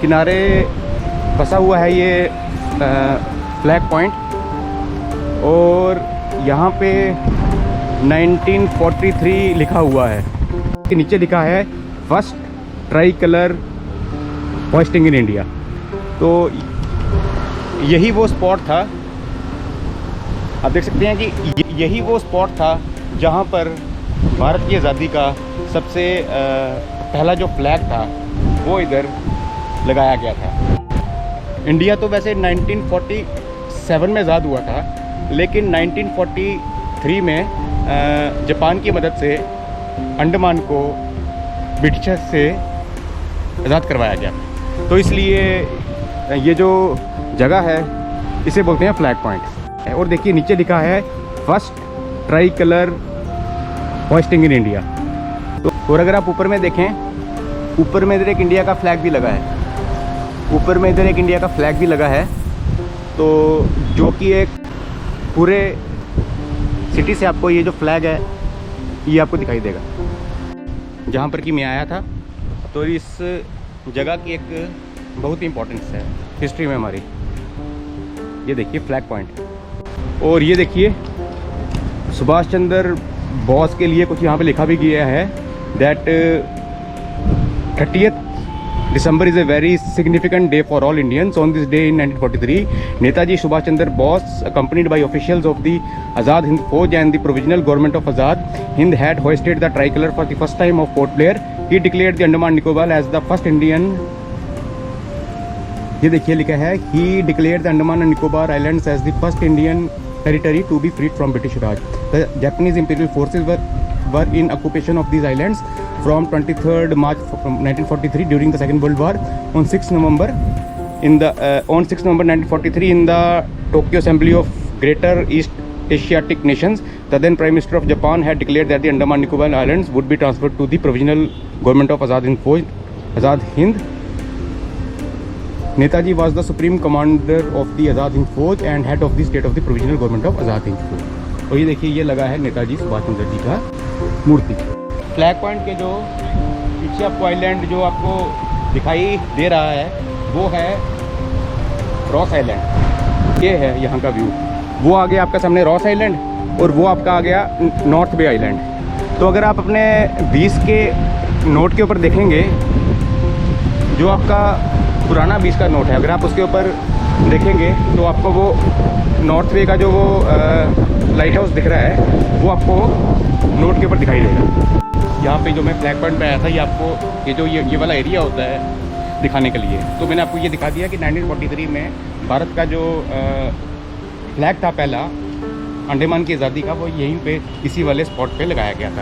किनारे बसा हुआ है ये फ्लैग पॉइंट, और यहाँ पे 1943 लिखा हुआ है। के नीचे लिखा है first try colour hoisting in India. तो यही वो स्पॉट था, आप देख सकते हैं कि यही वो स्पॉट था जहाँ पर भारत की आज़ादी का सबसे पहला जो फ्लैग था वो इधर लगाया गया था। इंडिया तो वैसे 1947 में आज़ाद हुआ था, लेकिन 1943 में जापान की मदद से अंडमान को ब्रिटिशर्स से आज़ाद करवाया गया। तो इसलिए ये जो जगह है इसे बोलते हैं फ्लैग पॉइंट। और देखिए नीचे लिखा है first try colour hoisting in India. तो और अगर आप ऊपर में देखें, ऊपर में इधर एक इंडिया का फ्लैग भी लगा है, ऊपर में इधर एक इंडिया का फ्लैग भी लगा है। तो जो कि एक पूरे सिटी से आपको ये जो फ्लैग है ये आपको दिखाई देगा। जहाँ पर कि मैं आया था, तो इस जगह की एक बहुत ही इम्पोर्टेंस है हिस्ट्री में हमारी। ये देखिए फ्लैग पॉइंट, और ये देखिए सुभाष चंद्र बोस के लिए कुछ यहाँ पे लिखा भी गया है that 30th December is a very significant day for all Indians. On this day in 1943, Netaji Subhash Chandra Bose, accompanied by officials of the Azad Hind Fauj and the Provisional Government of Azad Hind, had hoisted the tricolor for the first time of Port Blair. He declared the Andaman Nicobar as the first Indian. ये देखिए लिखा है he declared the Andaman and Nicobar Islands as the first Indian territory to be freed from British Raj. The Japanese imperial forces were in occupation of these islands from 23rd March 1943 during the Second World War. On 6 November 1943 in the Tokyo Assembly of Greater East Asiatic Nations, the then Prime Minister of Japan had declared that the Andaman Nicobar Islands would be transferred to the Provisional Government of Azad Hind. Netaji was the Supreme Commander of the Azad Hind Fauj and head of the state of the Provisional Government of Azad Hind Fauj. और ये देखिए ये लगा है नेताजी सुभाष चंद्र जी का मूर्ति। Flag point के जो पीछे आपको आइलैंड जो आपको दिखाई दे रहा है वो है रॉस आइलैंड। ये है यहाँ का व्यू। वो आ गया आपका सामने रॉस आइलैंड, और वो आपका आ गया नॉर्थ बे आइलैंड। तो अगर आप अपने 20 के नोट के ऊपर देखेंगे, जो आपका पुराना 20 का नोट है, अगर आप उसके ऊपर देखेंगे तो आपको वो नॉर्थ वे का जो वो लाइट हाउस दिख रहा है वो आपको नोट के ऊपर दिखाई देगा। यहाँ पे जो मैं फ्लैग पॉइंट पे आया था, ये आपको ये जो ये वाला एरिया होता है दिखाने के लिए, तो मैंने आपको ये दिखा दिया कि 1943 में भारत का जो फ्लैग था पहला अंडमान की आज़ादी का, वो यहीं पे इसी वाले स्पॉट पे लगाया गया था।